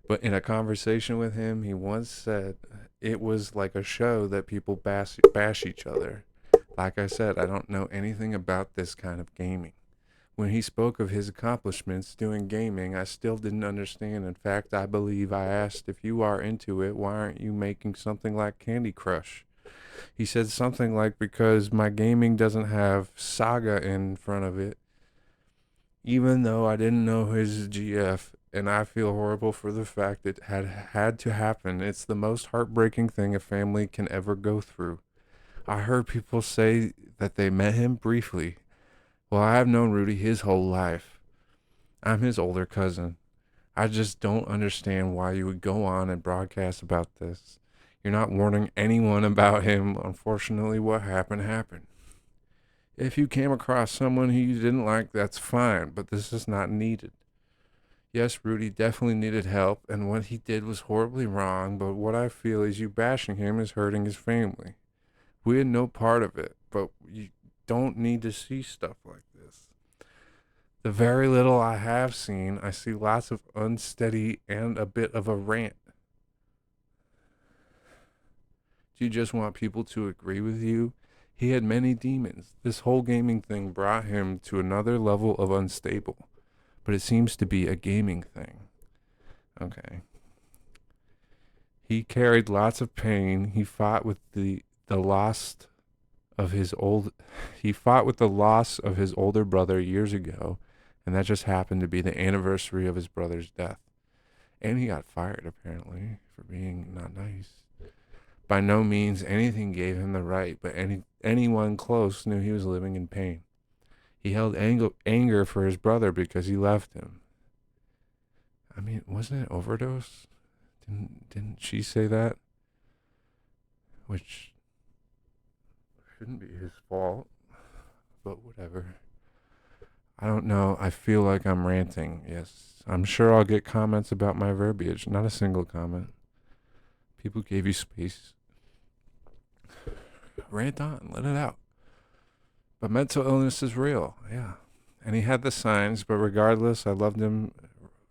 But in a conversation with him, he once said it was like a show that people bash each other. Like I said, I don't know anything about this kind of gaming. When he spoke of his accomplishments doing gaming, I still didn't understand. In fact, I believe I asked, if you are into it, why aren't you making something like Candy Crush? He said something like, because my gaming doesn't have Saga in front of it. Even though I didn't know his GF, and I feel horrible for the fact it had to happen. It's the most heartbreaking thing a family can ever go through. I heard people say that they met him briefly. Well, I have known Rudy his whole life. I'm his older cousin. I just don't understand why you would go on and broadcast about this. You're not warning anyone about him. Unfortunately, what happened, happened. If you came across someone who you didn't like, that's fine, but this is not needed. Yes, Rudy definitely needed help, and what he did was horribly wrong, but what I feel is you bashing him is hurting his family. We had no part of it, but you don't need to see stuff like this. The very little I have seen, I see lots of unsteady and a bit of a rant. Do you just want people to agree with you? He had many demons. This whole gaming thing brought him to another level of unstable. But it seems to be a gaming thing. Okay. He carried lots of pain. He fought with the loss of his older brother years ago, and that just happened to be the anniversary of his brother's death. And he got fired apparently for being not nice. By no means anything gave him the right, but anyone close knew he was living in pain. He held anger for his brother because he left him. I mean, wasn't it overdose? Didn't she say that? Which shouldn't be his fault, but whatever. I don't know. I feel like I'm ranting. Yes, I'm sure I'll get comments about my verbiage. Not a single comment. People gave you space. Rant on. Let it out. But mental illness is real. Yeah. And he had the signs, but regardless, I loved him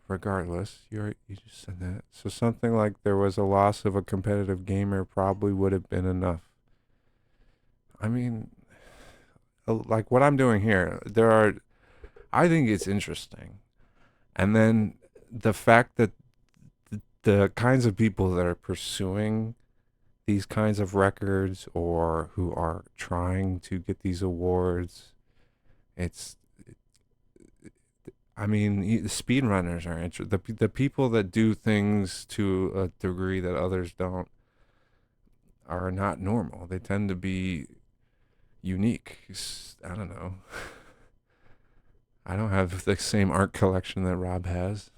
regardless. You just said that. So something like there was a loss of a competitive gamer probably would have been enough. I mean, like what I'm doing here, I think it's interesting. And then the fact that the kinds of people that are pursuing these kinds of records or who are trying to get these awards, I mean, the speedrunners are the people that do things to a degree that others don't are not normal. They tend to be unique. I don't know. I don't have the same art collection that Rob has.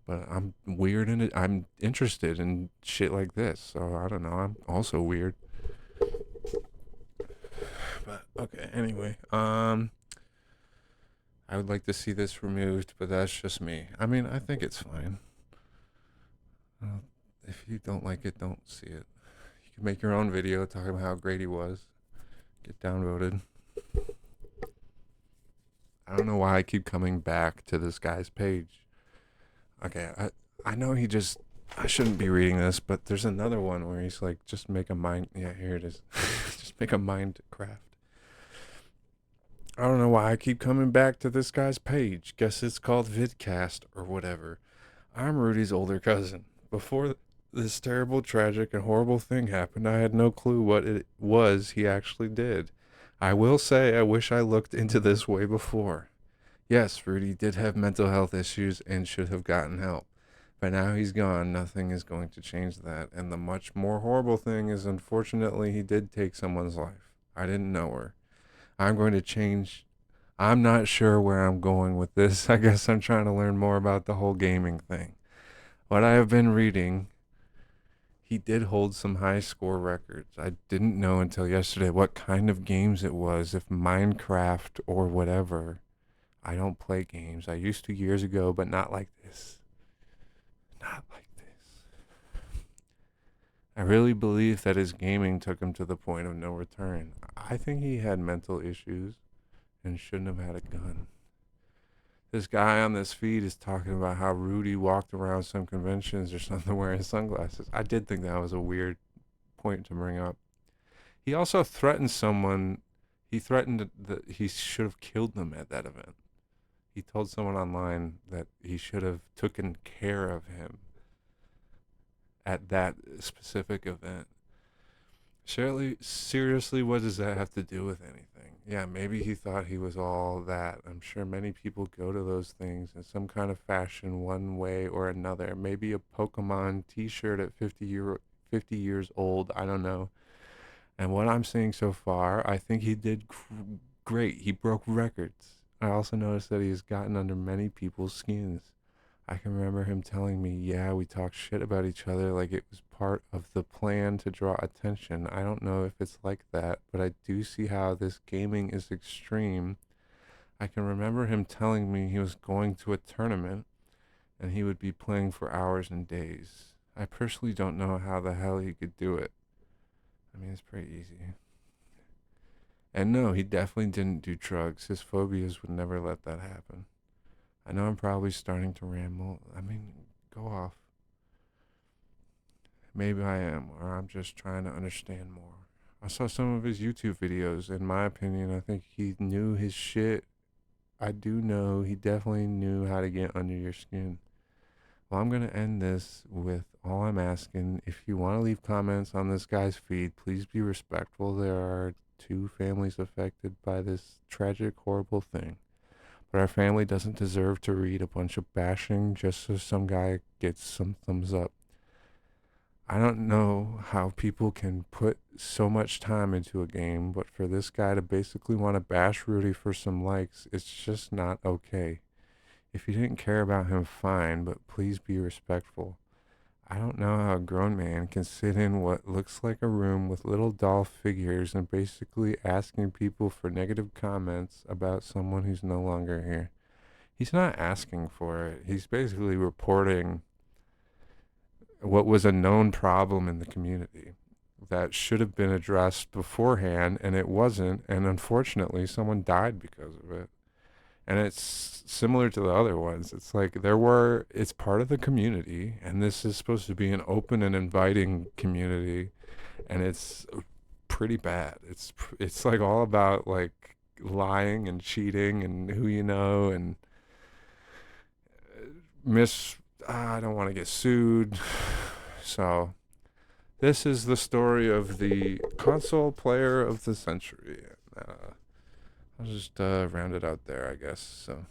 But I'm weird in it. I'm interested in shit like this. So I don't know. I'm also weird. But okay, anyway. I would like to see this removed, but that's just me. I mean, I think it's fine. If you don't like it, don't see it. You can make your own video talking about how great he was. Get downvoted. I don't know why I keep coming back to this guy's page. Okay, I know I shouldn't be reading this, but there's another one where he's like, just make a mind. Yeah, here it is. Just make a Minecraft. I don't know why I keep coming back to this guy's page. Guess it's called Vidcast or whatever. I'm Rudy's older cousin. Before this terrible, tragic, and horrible thing happened, I had no clue what it was he actually did. I will say I wish I looked into this way before. Yes, Rudy did have mental health issues and should have gotten help. But now he's gone, nothing is going to change that. And the much more horrible thing is, unfortunately, he did take someone's life. I didn't know her. I'm going to change. I'm not sure where I'm going with this. I guess I'm trying to learn more about the whole gaming thing. What I have been reading, he did hold some high score records. I didn't know until yesterday what kind of games it was, if Minecraft or whatever. I don't play games. I used to years ago, but not like this. Not like this. I really believe that his gaming took him to the point of no return. I think he had mental issues and shouldn't have had a gun. This guy on this feed is talking about how Rudy walked around some conventions or something wearing sunglasses. I did think that was a weird point to bring up. He also threatened someone. He threatened that he should have killed them at that event. He told someone online that he should have taken care of him at that specific event. Seriously, what does that have to do with anything? Yeah, maybe he thought he was all that. I'm sure many people go to those things in some kind of fashion, one way or another. Maybe a Pokemon t-shirt at 50 years old. I don't know. And what I'm seeing so far, I think he did great. He broke records. I also noticed that he has gotten under many people's skins. I can remember him telling me, yeah, we talk shit about each other like it was part of the plan to draw attention. I don't know if it's like that, but I do see how this gaming is extreme. I can remember him telling me he was going to a tournament and he would be playing for hours and days. I personally don't know how the hell he could do it. I mean, it's pretty easy. And no, he definitely didn't do drugs. His phobias would never let that happen. I know I'm probably starting to ramble. I mean, go off. Maybe I am, or I'm just trying to understand more. I saw some of his YouTube videos. In my opinion, I think he knew his shit. I do know he definitely knew how to get under your skin. Well, I'm going to end this with all I'm asking. If you want to leave comments on this guy's feed, please be respectful. There are 2 families affected by this tragic, horrible thing. But our family doesn't deserve to read a bunch of bashing just so some guy gets some thumbs up. I don't know how people can put so much time into a game, but for this guy to basically want to bash Rudy for some likes, it's just not okay. If you didn't care about him, fine, but please be respectful. I don't know how a grown man can sit in what looks like a room with little doll figures and basically asking people for negative comments about someone who's no longer here. He's not asking for it. He's basically reporting what was a known problem in the community that should have been addressed beforehand, and it wasn't, and unfortunately someone died because of it. And it's similar to the other ones. It's like it's part of the community, and this is supposed to be an open and inviting community, and it's pretty bad. It's like all about like lying and cheating and who you know and I don't want to get sued. So this is the story of the console player of the century. I'll just round it out there, I guess. So